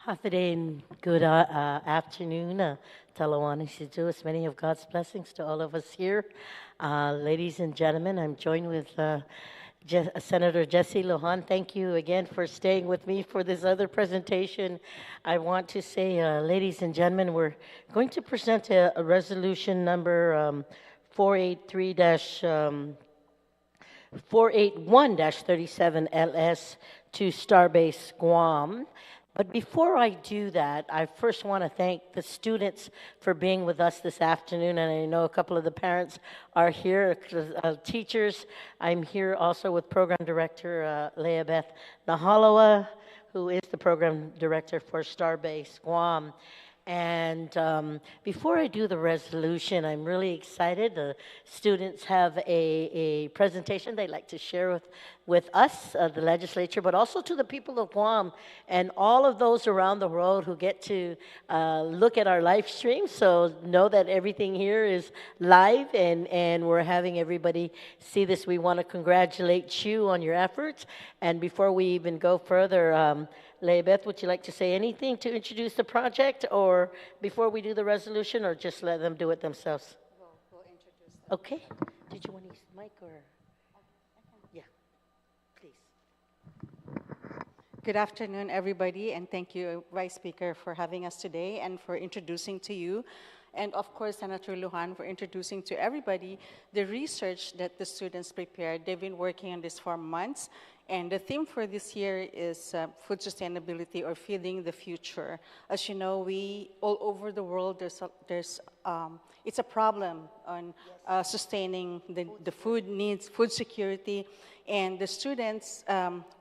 Hafidin, good afternoon, Talawani Shijus. Many of God's blessings to all of us here. Ladies and gentlemen, I'm joined with Senator Jesse Lohan. Thank you again for staying with me for this other presentation. I want to say, ladies and gentlemen, we're going to present a resolution number 483 481-37 LS to Starbase Guam. But before I do that, I first want to thank the students for being with us this afternoon, and I know a couple of the parents are here, teachers. I'm here also with Program Director Leah Beth Nahalawa, who is the Program Director for Starbase Guam. And before I do the resolution, I'm really excited. The students have a presentation they'd like to share with us, the legislature, but also to the people of Guam and all of those around the world who get to look at our live stream. So know that everything here is live and we're having everybody see this. We want to congratulate you on your efforts. And before we even go further, Leibeth, would you like to say anything to introduce the project, or before we do the resolution, or just let them do it themselves? We'll introduce them. Okay. Did you want to use the mic, or? Yeah, please. Good afternoon, everybody, and thank you, Vice Speaker, for having us today and for introducing to you, and of course, Senator Lujan, for introducing to everybody the research that the students prepared. They've been working on this for months. And the theme for this year is food sustainability, or feeding the future. As you know, all over the world, it's a problem on sustaining the food needs, food security. And the students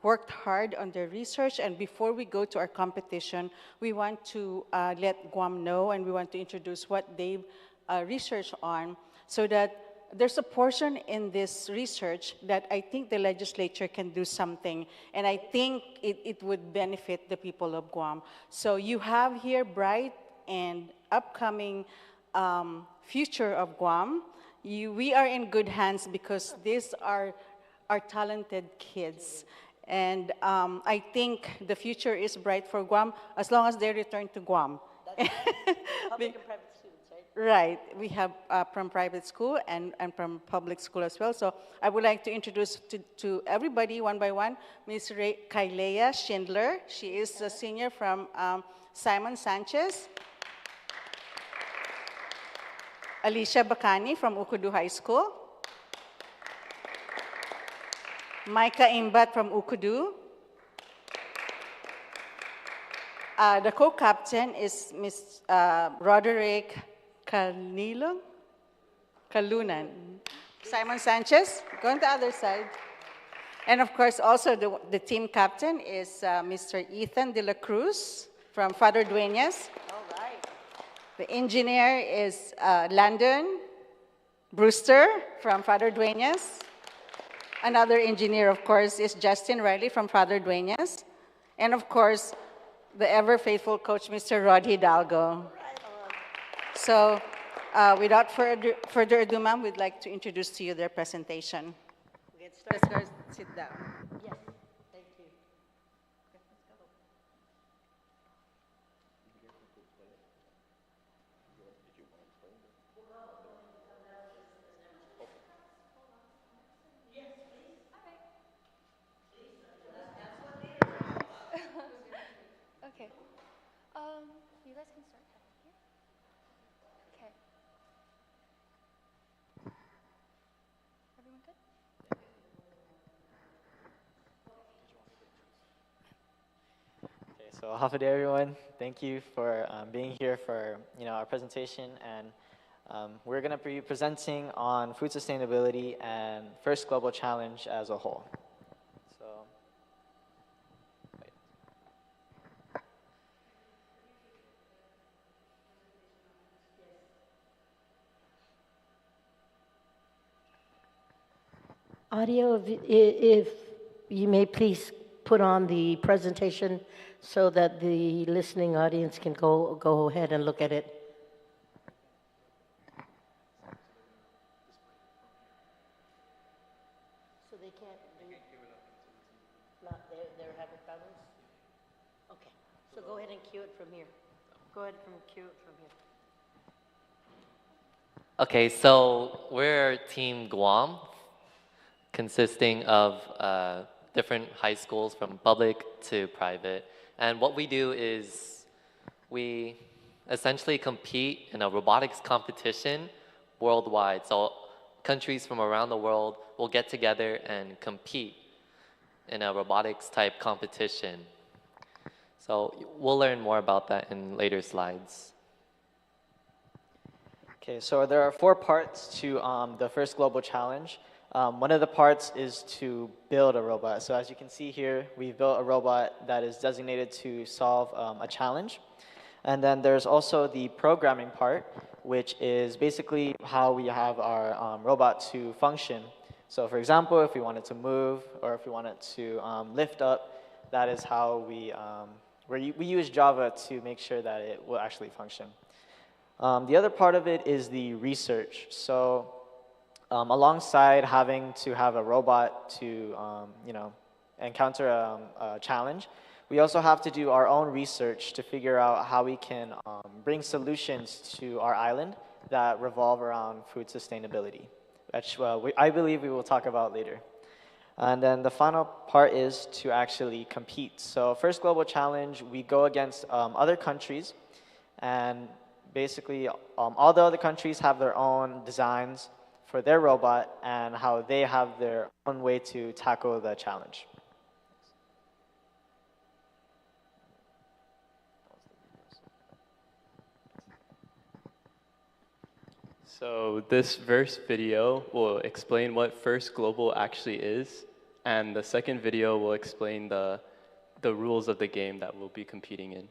worked hard on their research. And before we go to our competition, we want to let Guam know, and we want to introduce what they've researched on, so that there's a portion in this research that I think the legislature can do something, and I think it would benefit the people of Guam. So you have here bright and upcoming future of Guam. We are in good hands because these are talented kids. And I think the future is bright for Guam as long as they return to Guam. Public and private students, right? Right. We have from private school and from public school as well. So I would like to introduce to everybody one by one, Ms. Kailea Schindler. She is a senior from Simon Sanchez. Alicia Bacani from Ukudu High School. Micah Imbat from Ukudu. The co-captain is Ms. Roderick Kalunan. Simon Sanchez, go on the other side. And of course, also the team captain is Mr. Ethan De La Cruz from Father Dueñas. All right. The engineer is Landon Brewster from Father Dueñas. Another engineer, of course, is Justin Riley from Father Dueñas. And of course, the ever-faithful coach, Mr. Rod Hidalgo. So without further ado, ma'am, we'd like to introduce to you their presentation. Let's go sit down. Yes, thank you. Okay. You guys can start here. Okay. Everyone good? Okay, so half a day, everyone. Thank you for being here for our presentation, and we're going to be presenting on food sustainability and First Global Challenge as a whole. So, wait. Audio, if you may please put on the presentation so that the listening audience can go ahead and look at it. So they can't do it. Not they're having problems? Okay. So go ahead and cue it from here. Go ahead and cue it from here. Okay, so we're Team Guam, consisting of different high schools from public to private. And what we do is we essentially compete in a robotics competition worldwide. So countries from around the world will get together and compete in a robotics type competition. So we'll learn more about that in later slides. Okay, so there are 4 parts to the first global challenge. One of the parts is to build a robot. So as you can see here, we've built a robot that is designated to solve a challenge. And then there's also the programming part, which is basically how we have our robot to function. So for example, if we want it to move or if we want it to lift up, that is how we use Java to make sure that it will actually function. The other part of it is the research. So alongside having to have a robot to encounter a challenge, we also have to do our own research to figure out how we can bring solutions to our island that revolve around food sustainability, which I believe we will talk about later. And then the final part is to actually compete. So first global challenge, we go against other countries, and basically all the other countries have their own designs for their robot and how they have their own way to tackle the challenge. So this first video will explain what First Global actually is, and the second video will explain the rules of the game that we'll be competing in.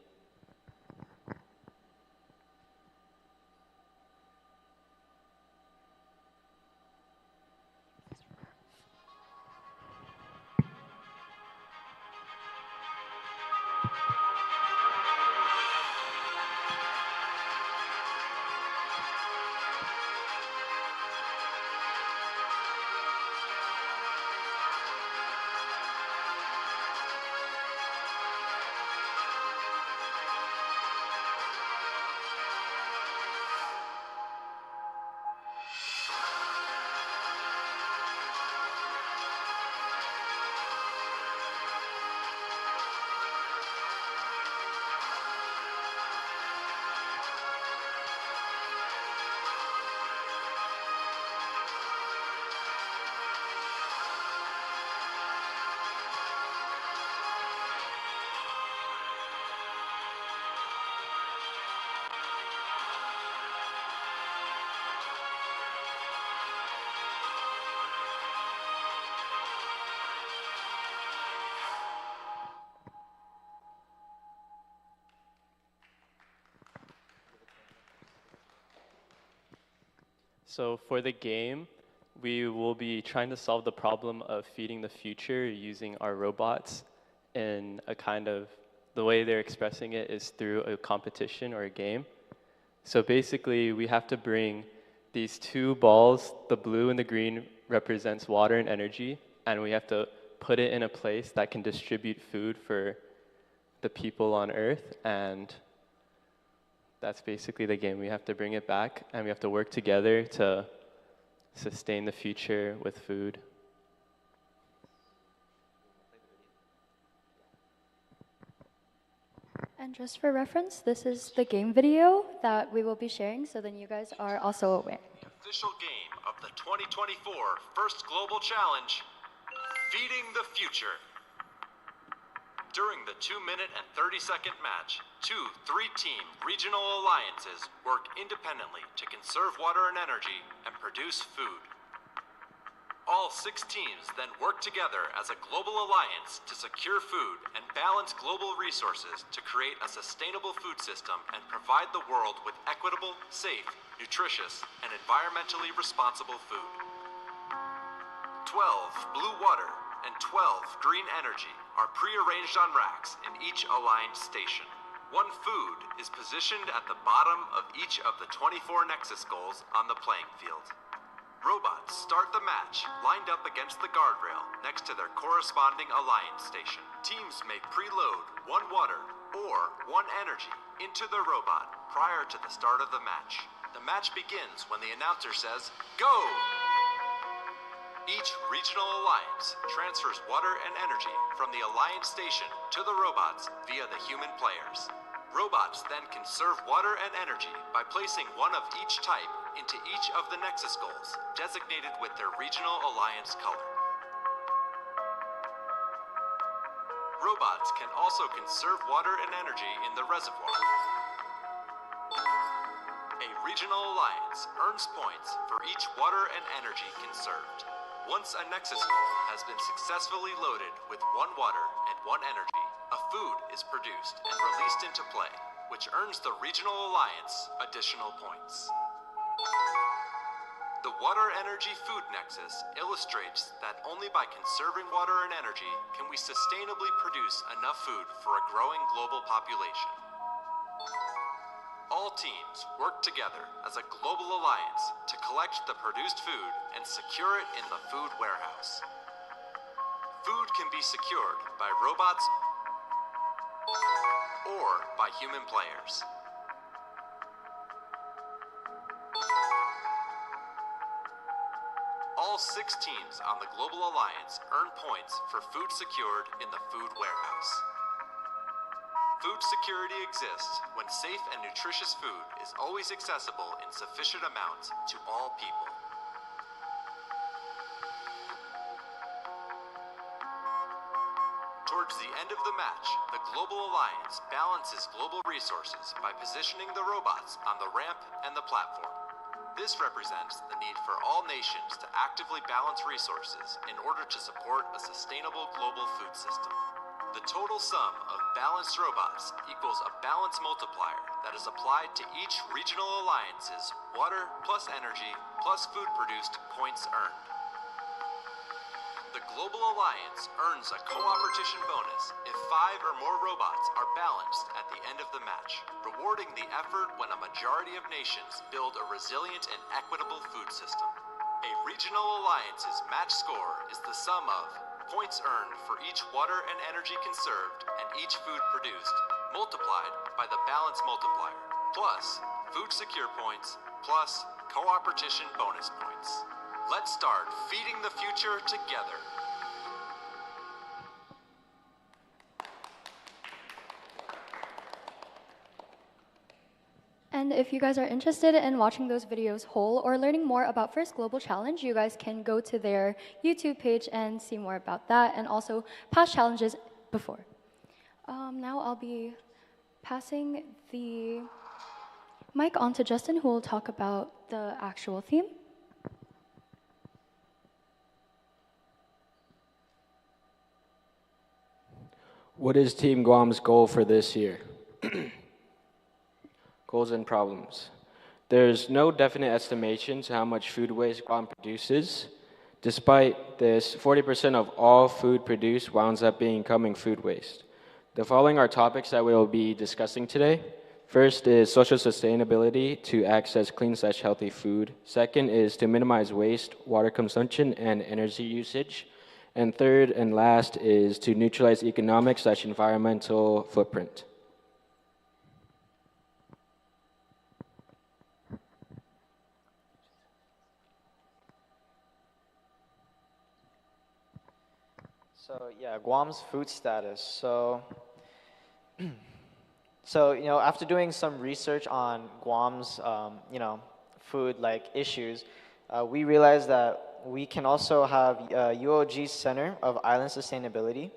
So for the game, we will be trying to solve the problem of feeding the future using our robots in a kind of, the way they're expressing it is through a competition or a game. So basically, we have to bring these 2 balls, the blue and the green represents water and energy, and we have to put it in a place that can distribute food for the people on Earth, and that's basically the game. We have to bring it back, and we have to work together to sustain the future with food. And just for reference, this is the game video that we will be sharing, so then you guys are also aware. The official game of the 2024 First Global Challenge, Feeding the Future. During the 2-minute and 30-second match, 2 3-team regional alliances work independently to conserve water and energy and produce food. All 6 teams then work together as a global alliance to secure food and balance global resources to create a sustainable food system and provide the world with equitable, safe, nutritious, and environmentally responsible food. 12 blue water and 12 green energy are pre-arranged on racks in each aligned station. 1 food is positioned at the bottom of each of the 24 Nexus goals on the playing field. Robots start the match lined up against the guardrail next to their corresponding alliance station. Teams may preload 1 water, or 1 energy into the robot prior to the start of the match. The match begins when the announcer says, "Go!" Each regional alliance transfers water and energy from the alliance station to the robots via the human players. Robots then conserve water and energy by placing one of each type into each of the Nexus goals, designated with their regional alliance color. Robots can also conserve water and energy in the reservoir. A regional alliance earns points for each water and energy conserved. Once a Nexus goal has been successfully loaded with 1 water and 1 energy, a food is produced and released into play, which earns the regional alliance additional points. The Water Energy Food Nexus illustrates that only by conserving water and energy can we sustainably produce enough food for a growing global population. All teams work together as a global alliance to collect the produced food and secure it in the food warehouse. Food can be secured by robots or by human players. All 6 teams on the Global Alliance earn points for food secured in the food warehouse. Food security exists when safe and nutritious food is always accessible in sufficient amounts to all people. Towards the end of the match, the Global Alliance balances global resources by positioning the robots on the ramp and the platform. This represents the need for all nations to actively balance resources in order to support a sustainable global food system. The total sum of balanced robots equals a balance multiplier that is applied to each regional alliance's water plus energy plus food produced points earned. The Global Alliance earns a cooperation bonus if 5 or more robots are balanced at the end of the match, rewarding the effort when a majority of nations build a resilient and equitable food system. A regional alliance's match score is the sum of points earned for each water and energy conserved and each food produced, multiplied by the balance multiplier, plus food secure points, plus cooperation bonus points. Let's start feeding the future together. And if you guys are interested in watching those videos whole or learning more about First Global Challenge, you guys can go to their YouTube page and see more about that and also past challenges before. Now I'll be passing the mic on to Justin, who will talk about the actual theme. What is Team Guam's goal for this year? Goals and problems. There's no definite estimation to how much food waste Guam produces. Despite this, 40% of all food produced winds up becoming food waste. The following are topics that we will be discussing today. First is social sustainability to access clean/healthy food. Second is to minimize waste, water consumption, and energy usage. And third and last is to neutralize economic/environmental footprint. So yeah, Guam's food status. So after doing some research on Guam's, food issues, we realized that we can also have UOG Center of Island Sustainability.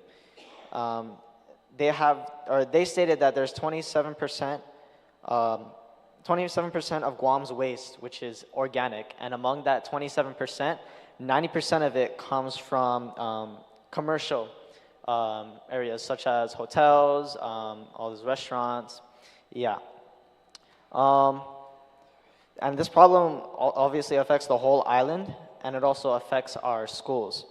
They stated that there's 27% of Guam's waste, which is organic, and among that 27%, 90% of it comes from commercial areas such as hotels, all those restaurants, yeah. And this problem obviously affects the whole island, and it also affects our schools.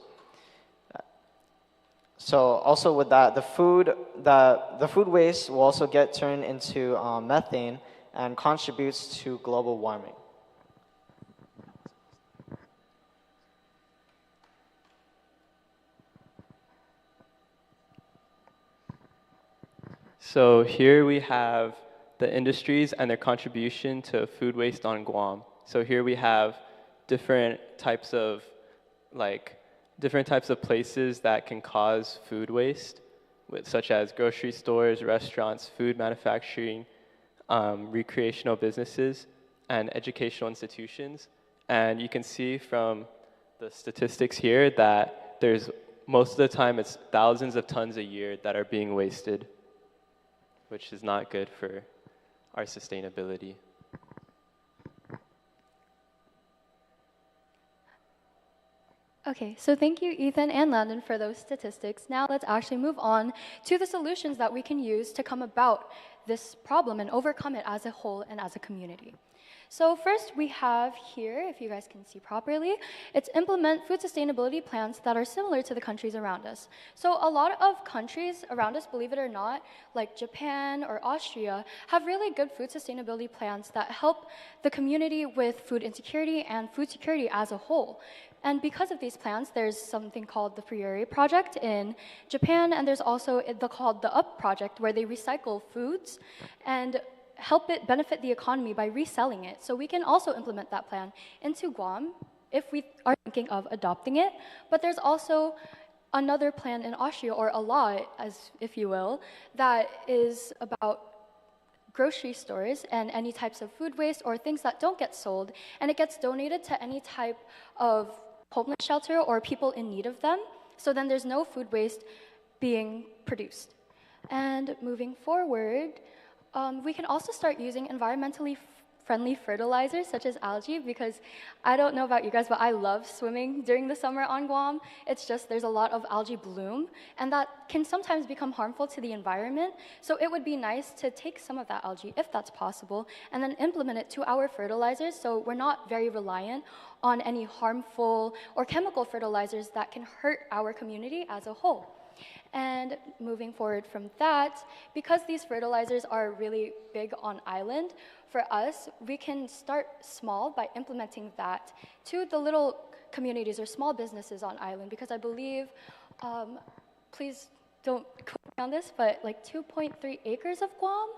So also with that, the food waste will also get turned into methane and contributes to global warming. So here we have the industries and their contribution to food waste on Guam. So here we have different types of places that can cause food waste, such as grocery stores, restaurants, food manufacturing, recreational businesses, and educational institutions. And you can see from the statistics here that there's most of the time it's thousands of tons a year that are being wasted, which is not good for our sustainability. Okay, so thank you, Ethan and Landon, for those statistics. Now let's actually move on to the solutions that we can use to come about this problem and overcome it as a whole and as a community. So first we have here, if you guys can see properly, it's implement food sustainability plans that are similar to the countries around us. So a lot of countries around us, believe it or not, like Japan or Austria, have really good food sustainability plans that help the community with food insecurity and food security as a whole. And because of these plans, there's something called the Friere Project in Japan, and there's also called the UP Project, where they recycle foods and help it benefit the economy by reselling it. So we can also implement that plan into Guam if we are thinking of adopting it. But there's also another plan in Austria, or a law, as if you will, that is about grocery stores and any types of food waste or things that don't get sold, and it gets donated to any type of homeless shelter or people in need of them. So then there's no food waste being produced. And moving forward, we can also start using environmentally friendly fertilizers such as algae, because I don't know about you guys, but I love swimming during the summer on Guam. It's just there's a lot of algae bloom, and that can sometimes become harmful to the environment. So it would be nice to take some of that algae, if that's possible, and then implement it to our fertilizers, so we're not very reliant on any harmful or chemical fertilizers that can hurt our community as a whole. And moving forward from that, because these fertilizers are really big on island, for us, we can start small by implementing that to the little communities or small businesses on island, because I believe, please don't quote me on this, but like 2.3 acres of Guam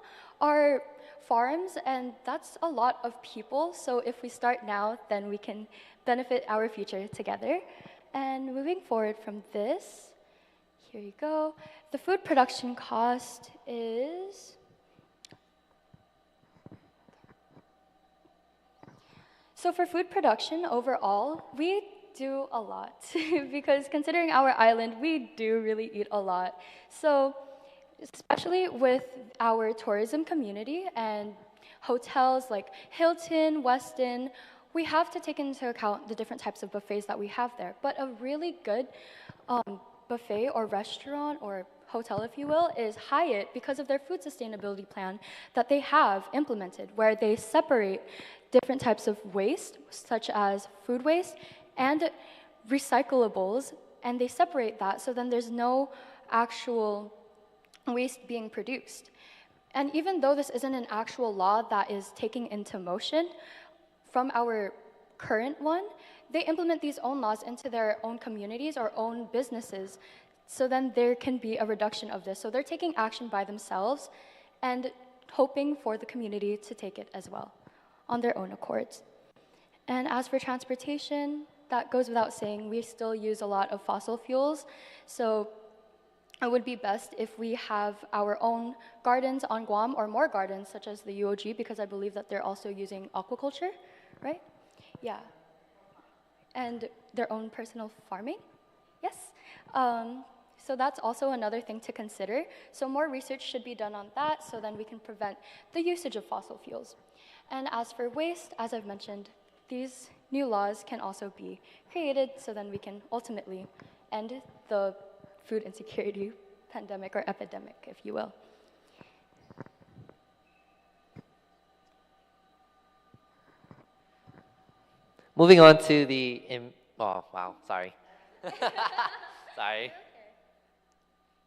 are farms, and that's a lot of people. So if we start now, then we can benefit our future together. And moving forward from this, here you go. The food production cost is, so for food production overall, we do a lot because considering our island, we do really eat a lot. So especially with our tourism community and hotels like Hilton, Westin, we have to take into account the different types of buffets that we have there. But a really good buffet or restaurant or hotel, if you will, is Hyatt, because of their food sustainability plan that they have implemented, where they separate different types of waste, such as food waste and recyclables, and they separate that, so then there's no actual waste being produced. And even though this isn't an actual law that is taking into motion from our current one, they implement these own laws into their own communities or own businesses, so then there can be a reduction of this. So they're taking action by themselves and hoping for the community to take it as well on their own accords. And as for transportation, that goes without saying, we still use a lot of fossil fuels. So it would be best if we have our own gardens on Guam, or more gardens such as the UOG, because I believe that they're also using aquaculture, right? Yeah. And their own personal farming, yes. So that's also another thing to consider. So more research should be done on that, so then we can prevent the usage of fossil fuels. And as for waste, as I've mentioned, these new laws can also be created, so then we can ultimately end the food insecurity pandemic or epidemic, if you will. Moving on to the, oh, wow, sorry. Sorry.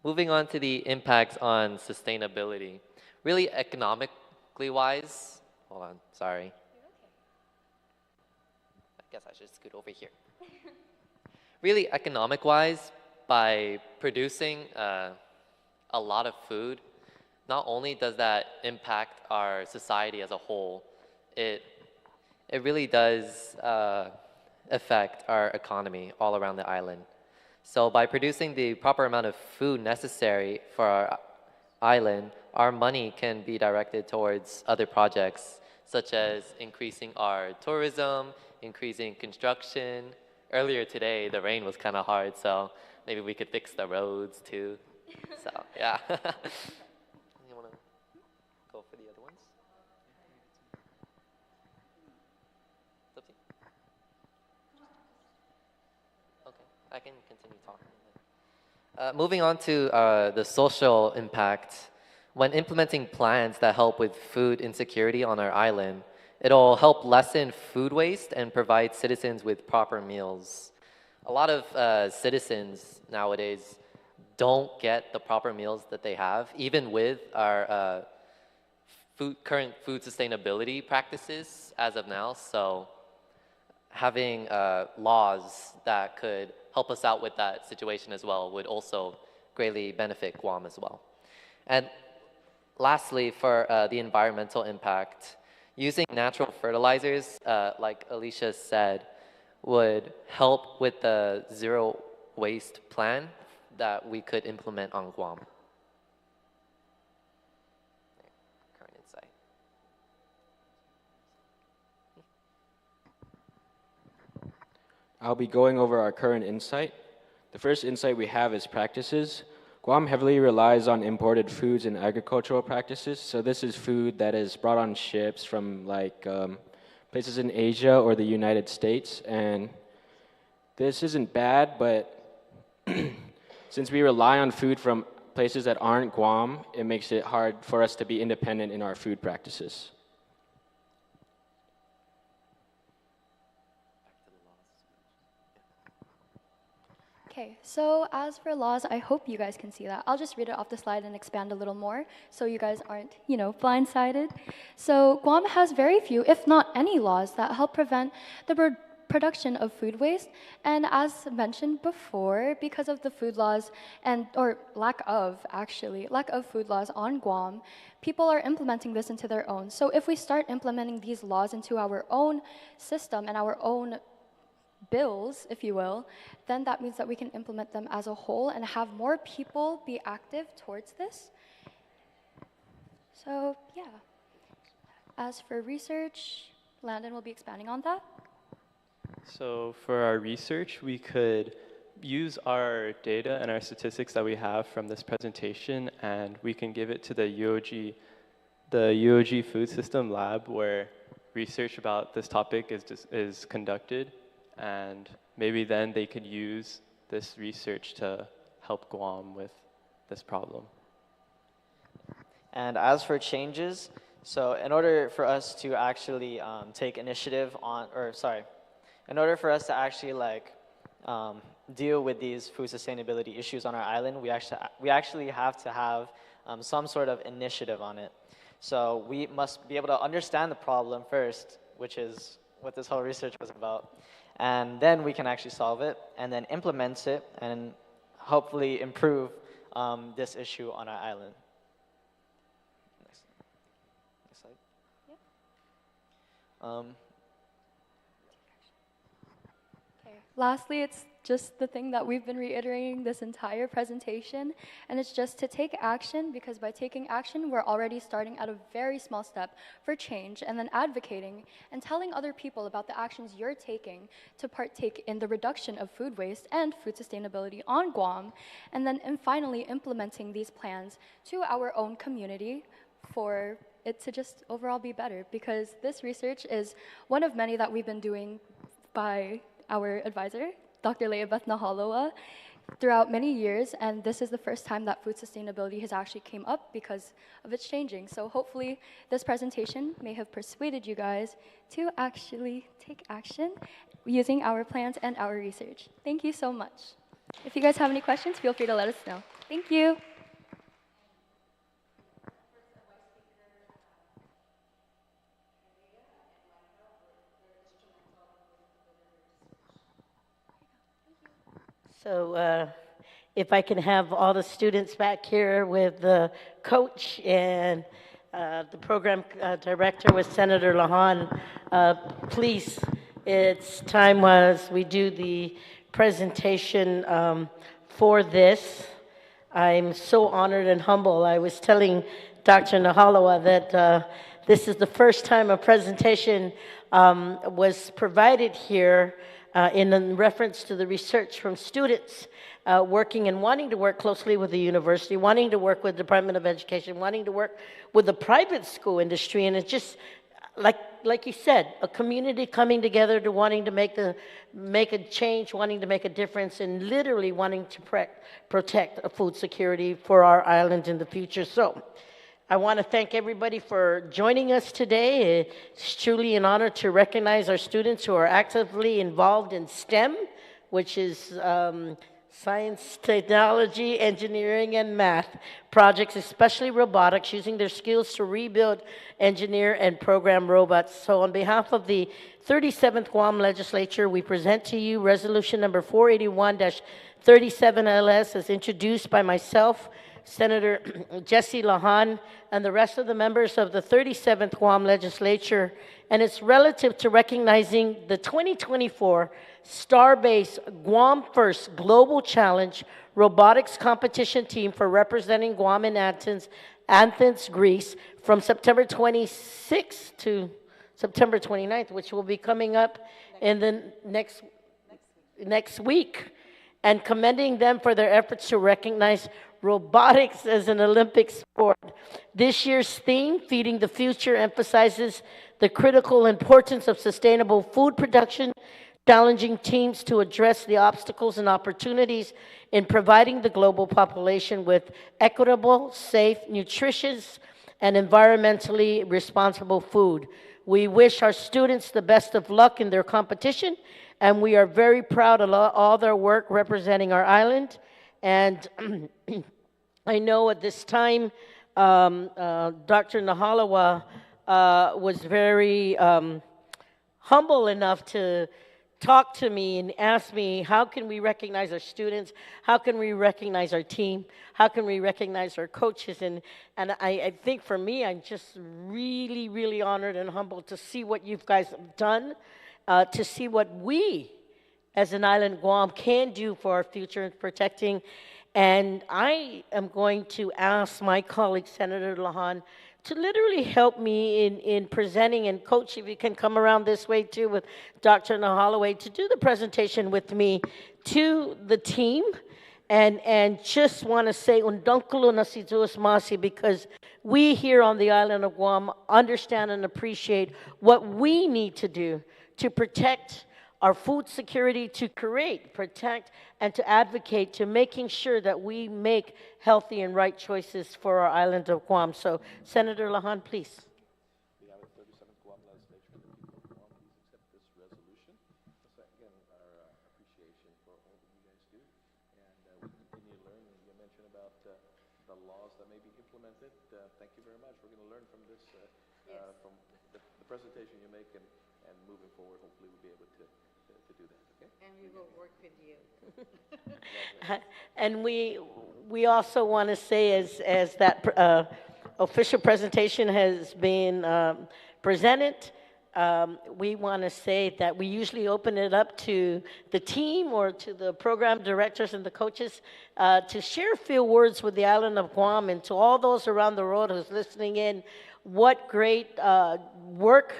Moving on to the impacts on sustainability. Really economically wise, hold on, sorry. I guess I should scoot over here. Really economic wise, by producing a lot of food, not only does that impact our society as a whole, it really does affect our economy all around the island. So by producing the proper amount of food necessary for our island, our money can be directed towards other projects, such as increasing our tourism, increasing construction. Earlier today, the rain was kind of hard, so maybe we could fix the roads too. So, yeah. You want to go for the other ones? It's up to you. Okay, I can continue talking. Moving on to the social impact. When implementing plans that help with food insecurity on our island, it'll help lessen food waste and provide citizens with proper meals. A lot of citizens nowadays don't get the proper meals that they have, even with our current food sustainability practices as of now. So having laws that could help us out with that situation as well would also greatly benefit Guam as well. And lastly, for the environmental impact, using natural fertilizers, like Alicia said, would help with the zero waste plan that we could implement on Guam. Current insight. I'll be going over our current insight. The first insight we have is practices. Guam heavily relies on imported foods and agricultural practices. So this is food that is brought on ships from places in Asia or the United States. And this isn't bad, but since we rely on food from places that aren't Guam, it makes it hard for us to be independent in our food practices. Okay, so as for laws, I hope you guys can see that. I'll just read it off the slide and expand a little more so you guys aren't, blindsided. So Guam has very few, if not any laws that help prevent the production of food waste. And as mentioned before, because of the food laws or lack of food laws on Guam, people are implementing this into their own. So if we start implementing these laws into our own system and our own bills, if you will, then that means that we can implement them as a whole and have more people be active towards this. So, yeah. As for research, Landon will be expanding on that. So for our research, we could use our data and our statistics that we have from this presentation, and we can give it to the UOG Food System Lab, where research about this topic is conducted. And maybe then they could use this research to help Guam with this problem. And as for changes, so in order for us to actually take initiative in order for us to actually deal with these food sustainability issues on our island, we actually have to have some sort of initiative on it. So we must be able to understand the problem first, which is what this whole research was about. And then we can actually solve it, and then implement it, and hopefully improve this issue on our island. Next slide. Yep. Okay. Lastly, it's just the thing that we've been reiterating this entire presentation, and it's just to take action, because by taking action, we're already starting at a very small step for change, and then advocating and telling other people about the actions you're taking to partake in the reduction of food waste and food sustainability on Guam, and then finally implementing these plans to our own community for it to just overall be better, because this research is one of many that we've been doing by our advisor, Dr. Leah Beth Nahalawa, throughout many years, and this is the first time that food sustainability has actually came up because of its changing. So hopefully this presentation may have persuaded you guys to actually take action using our plans and our research. Thank you so much. If you guys have any questions, feel free to let us know. Thank you. So if I can have all the students back here with the coach and the program director with Senator Lahan, please, it's time as we do the presentation for this. I'm so honored and humble. I was telling Dr. Nahalawa that this is the first time a presentation was provided here in reference to the research from students working and wanting to work closely with the university, wanting to work with the Department of Education, wanting to work with the private school industry, and it's just like you said, a community coming together to wanting to make a change, wanting to make a difference, and literally wanting to protect food security for our island in the future. So I want to thank everybody for joining us today. It's truly an honor to recognize our students who are actively involved in STEM, which is science, technology, engineering, and math projects, especially robotics, using their skills to rebuild, engineer, and program robots. So on behalf of the 37th Guam Legislature, we present to you Resolution number 481-37LS as introduced by myself, Senator Jesse Lahan, and the rest of the members of the 37th Guam Legislature, and it's relative to recognizing the 2024 STARBASE Guam FIRST Global Challenge Robotics Competition Team for representing Guam in Athens, Greece, from September 26th to September 29th, which will be coming up in the next week, and commending them for their efforts to recognize robotics as an Olympic sport. This year's theme, Feeding the Future, emphasizes the critical importance of sustainable food production, challenging teams to address the obstacles and opportunities in providing the global population with equitable, safe, nutritious, and environmentally responsible food. We wish our students the best of luck in their competition, and we are very proud of all their work representing our island. And I know at this time, Dr. Nahalawa was very humble enough to talk to me and ask me, how can we recognize our students? How can we recognize our team? How can we recognize our coaches? And I think for me, I'm just really, really honored and humbled to see what you guys have done, to see what we as an island Guam can do for our future in protecting. And I am going to ask my colleague, Senator Lahan, to literally help me in presenting, and Coach, if you can come around this way too with Dr. Nahalaway to do the presentation with me to the team, and just want to say undangkulo na si Diyos masi, because we here on the island of Guam understand and appreciate what we need to do to protect our food security, to create, protect, and to advocate to making sure that we make healthy and right choices for our island of Guam. So, Senator Lahan, please. The island 37th Guam Legislature and the people of Guam, please accept this resolution. Again, our appreciation for all that you guys do. And we continue to learn. You mentioned about the laws that may be implemented. Thank you very much. We're going to learn from this, from the presentation you make, and moving forward, hopefully we'll be able to do that, okay? And we will work with you. And we also want to say, as that official presentation has been presented, we want to say that we usually open it up to the team or to the program directors and the coaches to share a few words with the island of Guam, and to all those around the world who's listening in, what great work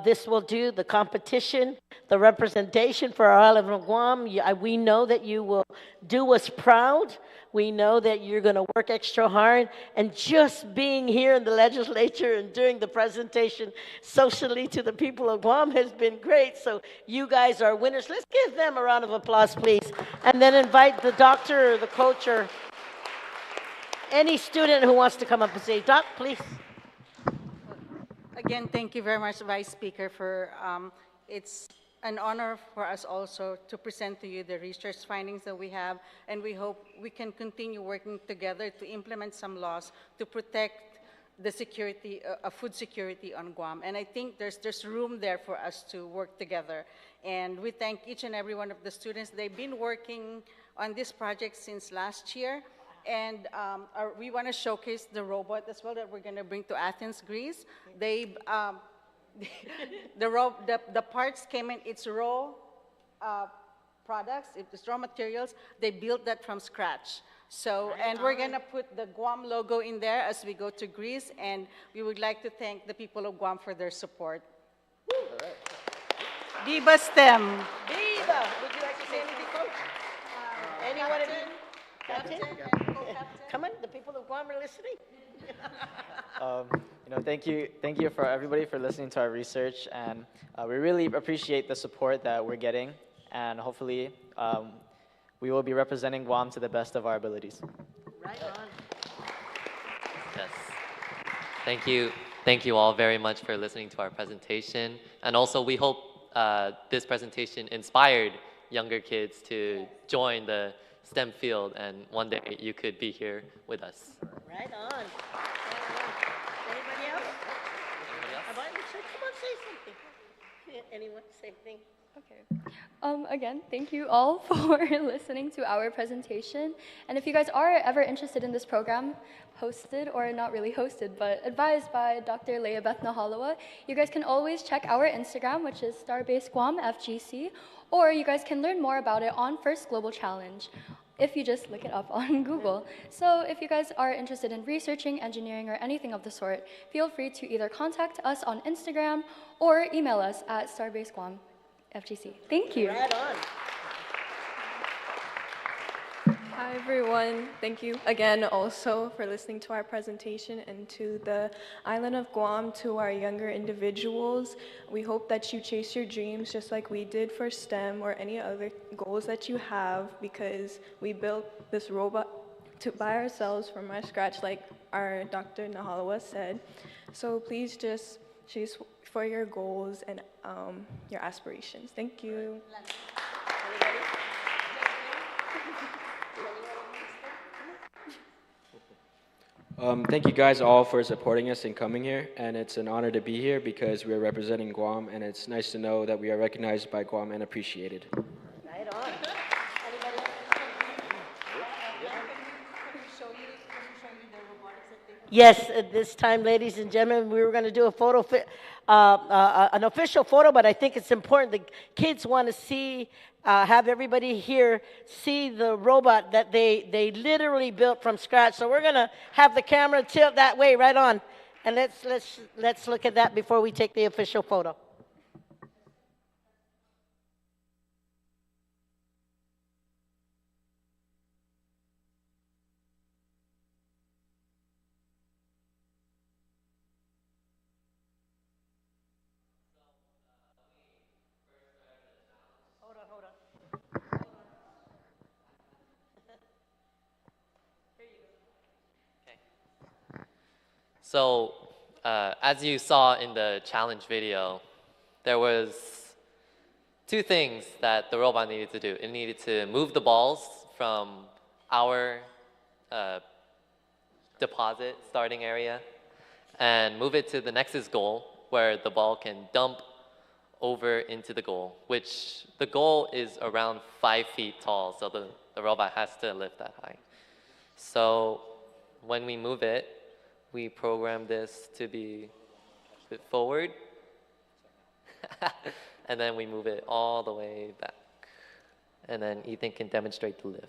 this will do, the competition, the representation for our island of Guam. We know that you will do us proud. We know that you're going to work extra hard. And just being here in the legislature and doing the presentation socially to the people of Guam has been great. So you guys are winners. Let's give them a round of applause, please. And then invite the doctor or the coach or any student who wants to come up and say, Doc, please. Again, thank you very much, Vice Speaker, for it's an honor for us also to present to you the research findings that we have, and we hope we can continue working together to implement some laws to protect the security, food security on Guam. And I think there's room there for us to work together. And we thank each and every one of the students. They've been working on this project since last year. And we want to showcase the robot as well that we're going to bring to Athens, Greece. They, the parts came in its raw products, it's raw materials. They built that from scratch. So, and we're going to put the Guam logo in there as we go to Greece, and we would like to thank the people of Guam for their support. All right. Viva STEM! Viva! Would you like to say anything, Coach? Anyone of you? Captain? Come on, the people of Guam are listening. Thank you for everybody for listening to our research, and we really appreciate the support that we're getting, and hopefully we will be representing Guam to the best of our abilities. Right on. Yes. Thank you all very much for listening to our presentation, and also we hope this presentation inspired younger kids to join the STEM field, and one day you could be here with us. Right on. Anybody else? Come on, say something. Anyone say anything? Okay. Again, thank you all for listening to our presentation. And if you guys are ever interested in this program, hosted, or not really hosted, but advised by Dr. Leah Beth Nahalawa, you guys can always check our Instagram, which is STARBASE Guam FGC, or you guys can learn more about it on First Global Challenge, if you just look it up on Google. So if you guys are interested in researching, engineering, or anything of the sort, feel free to either contact us on Instagram or email us at STARBASE Guam FGC. Thank you. Right on. Hi everyone, thank you again also for listening to our presentation, and to the island of Guam, to our younger individuals. We hope that you chase your dreams just like we did for STEM or any other goals that you have, because we built this robot by ourselves from our scratch, like our Dr. Nahalawa said. So please just chase for your goals and your aspirations. Thank you. Thank you guys all for supporting us and coming here, and it's an honor to be here because we are representing Guam, and it's nice to know that we are recognized by Guam and appreciated. Right on. Anybody else? Yes, at this time, ladies and gentlemen, we were going to do a photo, an official photo, but I think it's important. The kids want to see, have everybody here see the robot that they literally built from scratch. So we're going to have the camera tilt that way, right on, and let's look at that before we take the official photo. So, as you saw in the challenge video, there was two things that the robot needed to do. It needed to move the balls from our deposit starting area and move it to the nexus goal, where the ball can dump over into the goal, which the goal is around 5 feet tall, so the robot has to lift that high. So when we move it, we program this to be a bit forward, and then we move it all the way back. And then Ethan can demonstrate the lift.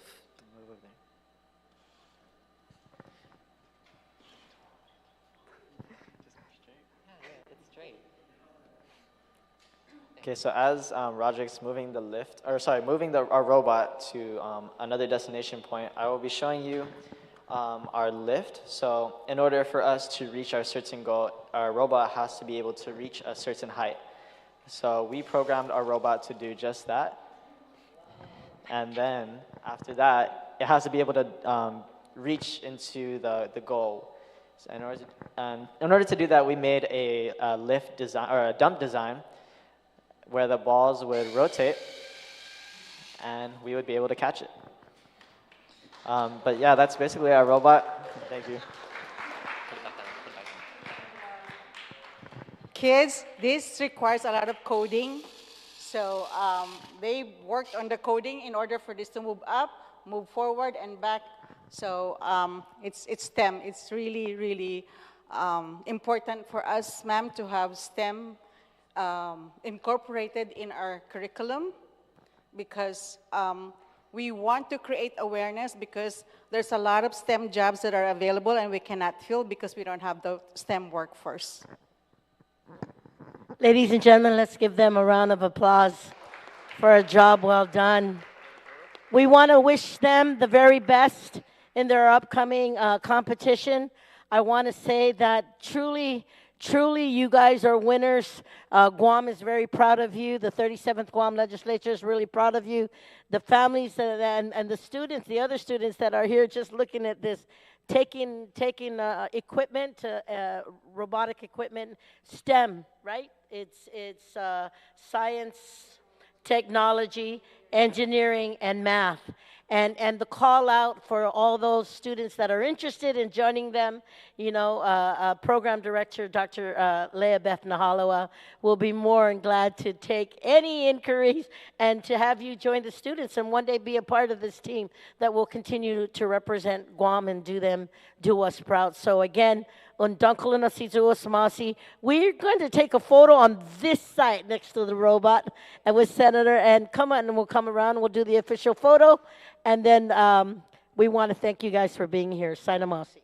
Okay, so as Roderick's moving our robot to another destination point, I will be showing you our lift. So in order for us to reach our certain goal, our robot has to be able to reach a certain height. So we programmed our robot to do just that. And then after that, it has to be able to reach into the goal. So in order to do that, we made a lift design, or a dump design, where the balls would rotate and we would be able to catch it. But yeah, that's basically our robot. Thank you. Kids, this requires a lot of coding. So they worked on the coding in order for this to move up, move forward and back. So it's STEM. It's really, really important for us, ma'am, to have STEM incorporated in our curriculum, because we want to create awareness, because there's a lot of STEM jobs that are available and we cannot fill because we don't have the STEM workforce. Ladies and gentlemen, let's give them a round of applause for a job well done. We want to wish them the very best in their upcoming competition. I want to say that truly, you guys are winners. Guam is very proud of you. The 37th Guam Legislature is really proud of you. The families and the students, the other students that are here just looking at this, taking equipment, robotic equipment, STEM, right? It's science, technology, engineering, and math. And the call out for all those students that are interested in joining them, you know, Program Director Dr. Leah Beth Nahalawa will be more than glad to take any inquiries and to have you join the students and one day be a part of this team that will continue to represent Guam and do us proud. So again, we're going to take a photo on this side next to the robot and with Senator, and come on, and we'll come around and we'll do the official photo. And then we want to thank you guys for being here. Sainamasi.